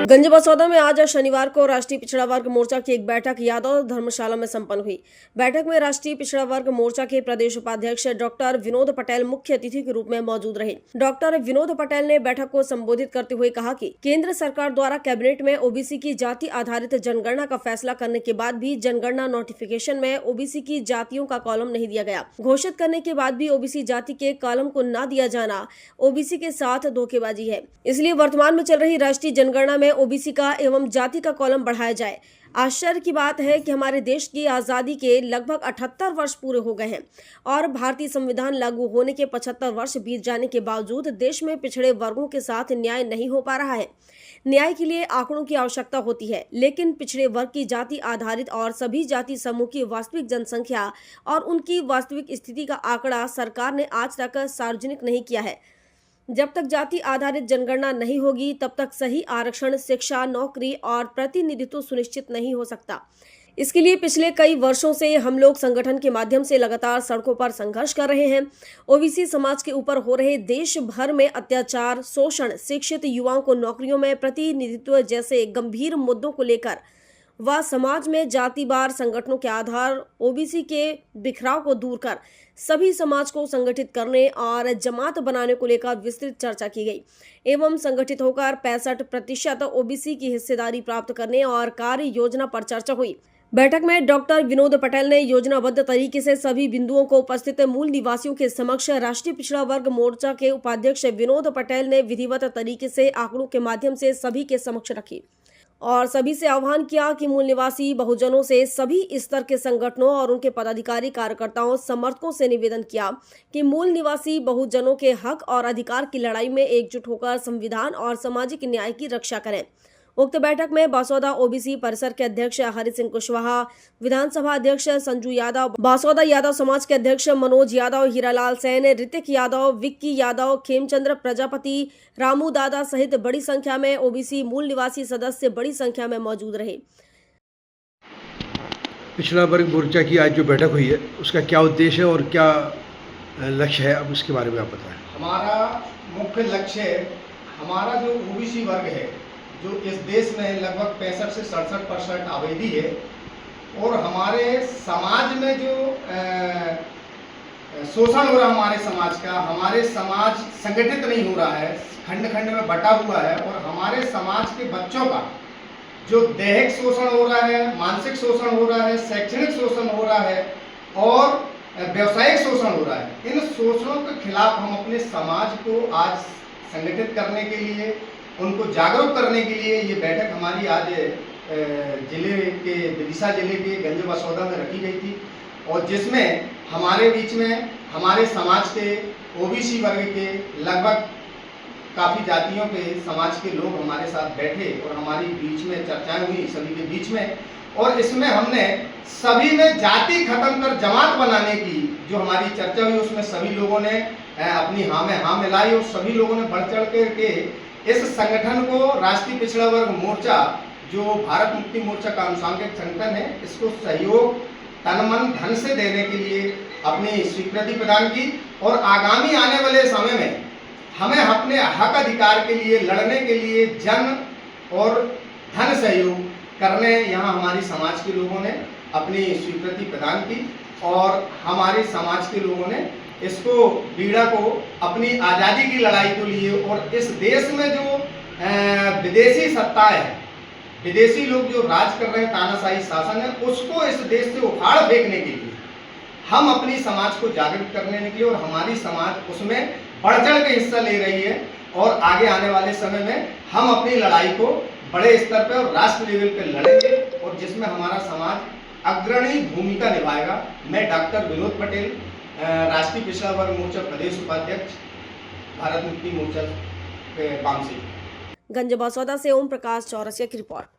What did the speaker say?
गंज बसौदा में आज शनिवार को राष्ट्रीय पिछड़ा वर्ग मोर्चा की एक बैठक यादव धर्मशाला में संपन्न हुई। बैठक में राष्ट्रीय पिछड़ा वर्ग मोर्चा के प्रदेश उपाध्यक्ष डॉक्टर विनोद पटेल मुख्य अतिथि के रूप में मौजूद रहे। डॉक्टर विनोद पटेल ने बैठक को संबोधित करते हुए कहा कि केंद्र सरकार द्वारा कैबिनेट में ओबीसी की जाति आधारित जनगणना का फैसला करने के बाद भी जनगणना नोटिफिकेशन में ओबीसी की जातियों का कॉलम नहीं दिया गया। घोषित करने के बाद भी ओबीसी जाति के कॉलम को न दिया जाना ओबीसी के साथ धोखेबाजी है। इसलिए वर्तमान में चल रही राष्ट्रीय जनगणना में ओबीसी का एवं जाति का कॉलम बढ़ाया जाए। आश्चर्य की बात है कि हमारे देश की आजादी के लगभग 78 वर्ष पूरे हो गए हैं और भारतीय संविधान लागू होने के 75 वर्ष बीत जाने के बावजूद देश में पिछड़े वर्गों के साथ न्याय नहीं हो पा रहा है। न्याय के लिए आंकड़ों की आवश्यकता होती है, लेकिन पिछड़े वर्ग की जाति आधारित और सभी जाति समूह की वास्तविक जनसंख्या और उनकी वास्तविक स्थिति का आंकड़ा सरकार ने आज तक सार्वजनिक नहीं किया है। जब तक जाति आधारित जनगणना नहीं होगी तब तक सही आरक्षण, शिक्षा, नौकरी और प्रतिनिधित्व सुनिश्चित नहीं हो सकता। इसके लिए पिछले कई वर्षों से हम लोग संगठन के माध्यम से लगातार सड़कों पर संघर्ष कर रहे हैं। ओबीसी समाज के ऊपर हो रहे देश भर में अत्याचार, शोषण, शिक्षित युवाओं को नौकरियों में प्रतिनिधित्व जैसे गंभीर मुद्दों को लेकर व समाज में जातिवार संगठनों के आधार ओबीसी के बिखराव को दूर कर सभी समाज को संगठित करने और जमात बनाने को लेकर विस्तृत चर्चा की गई एवं संगठित होकर 65% ओबीसी की हिस्सेदारी प्राप्त करने और कार्य योजना पर चर्चा हुई। बैठक में डॉक्टर विनोद पटेल ने योजनाबद्ध तरीके से सभी बिंदुओं को उपस्थित मूल निवासियों के समक्ष राष्ट्रीय पिछड़ा वर्ग मोर्चा के उपाध्यक्ष विनोद पटेल ने विधिवत तरीके से आंकड़ों के माध्यम से सभी के समक्ष रखी और सभी से आह्वान किया कि मूल निवासी बहुजनों से सभी स्तर के संगठनों और उनके पदाधिकारी, कार्यकर्ताओं, समर्थकों से निवेदन किया कि मूल निवासी बहुजनों के हक और अधिकार की लड़ाई में एकजुट होकर संविधान और सामाजिक न्याय की रक्षा करें। उक्त बैठक में बासौदा ओबीसी परिसर के अध्यक्ष हरि सिंह कुशवाहा, विधानसभा अध्यक्ष संजू यादव, बासौदा यादव समाज के अध्यक्ष मनोज यादव, हीरालाल सैन, ऋतिक यादव, विक्की यादव, खेमचंद्र प्रजापति, रामू दादा सहित बड़ी संख्या में ओबीसी मूल निवासी सदस्य बड़ी संख्या में मौजूद रहे। पिछड़ा वर्ग मोर्चा की आज जो बैठक हुई है उसका क्या उद्देश्य है और क्या लक्ष्य है, अब उसके बारे में आप बताएं। हमारा मुख्य लक्ष्य हमारा जो ओबीसी वर्ग है, जो इस देश में लगभग 65 से 67% आबादी है और हमारे समाज में जो शोषण हो रहा है हमारे समाज का, हमारे समाज संगठित नहीं हो रहा है, खंड खंड में बटा हुआ है और हमारे समाज के बच्चों का जो दैहिक शोषण हो रहा है, मानसिक शोषण हो रहा है, शैक्षणिक शोषण हो रहा है और व्यवसायिक शोषण हो रहा है। इन शोषणों के खिलाफ हम अपने समाज को आज संगठित करने के लिए, उनको जागरूक करने के लिए ये बैठक हमारी आज जिले के विदिशा जिले के गंज बसौदा में रखी गई थी और जिसमें हमारे बीच में हमारे समाज के ओबीसी वर्ग के लगभग काफ़ी जातियों के समाज के लोग हमारे साथ बैठे और हमारी बीच में चर्चाएं हुई सभी के बीच में। और इसमें हमने सभी में जाति खत्म कर जमात बनाने की जो हमारी चर्चा हुई उसमें सभी लोगों ने अपनी हाँ में हाँ मिलाई और सभी लोगों ने बढ़ चढ़ के इस संगठन को राष्ट्रीय पिछड़ा वर्ग मोर्चा जो भारत मुक्ति मोर्चा का अनुसांगिक संगठन है, इसको सहयोग तन मन धन से देने के लिए अपनी स्वीकृति प्रदान की और आगामी आने वाले समय में हमें अपने हक अधिकार के लिए लड़ने के लिए जन और धन सहयोग करने यहाँ हमारी समाज के लोगों ने अपनी स्वीकृति प्रदान की और हमारे समाज के लोगों ने इसको बीड़ा को अपनी आज़ादी की लड़ाई को लिए और इस देश में जो विदेशी सत्ताएं है, विदेशी लोग जो राज कर रहे हैं, तानाशाही शासन है, उसको इस देश से उखाड़ फेंकने के लिए हम अपनी समाज को जागरूक करने के लिए और हमारी समाज उसमें बढ़ चढ़ के हिस्सा ले रही है और आगे आने वाले समय में हम अपनी लड़ाई को बड़े स्तर पर और राष्ट्र लेवल पर लड़ेंगे और जिसमें हमारा समाज अग्रणी भूमिका निभाएगा। मैं डॉक्टर विनोद पटेल, राष्ट्रीय पिछड़ा वर्ग मोर्चा प्रदेश उपाध्यक्ष, भारत मुक्ति मोर्चा बामसी। गंज बसौदा से ओम प्रकाश चौरसिया की रिपोर्ट।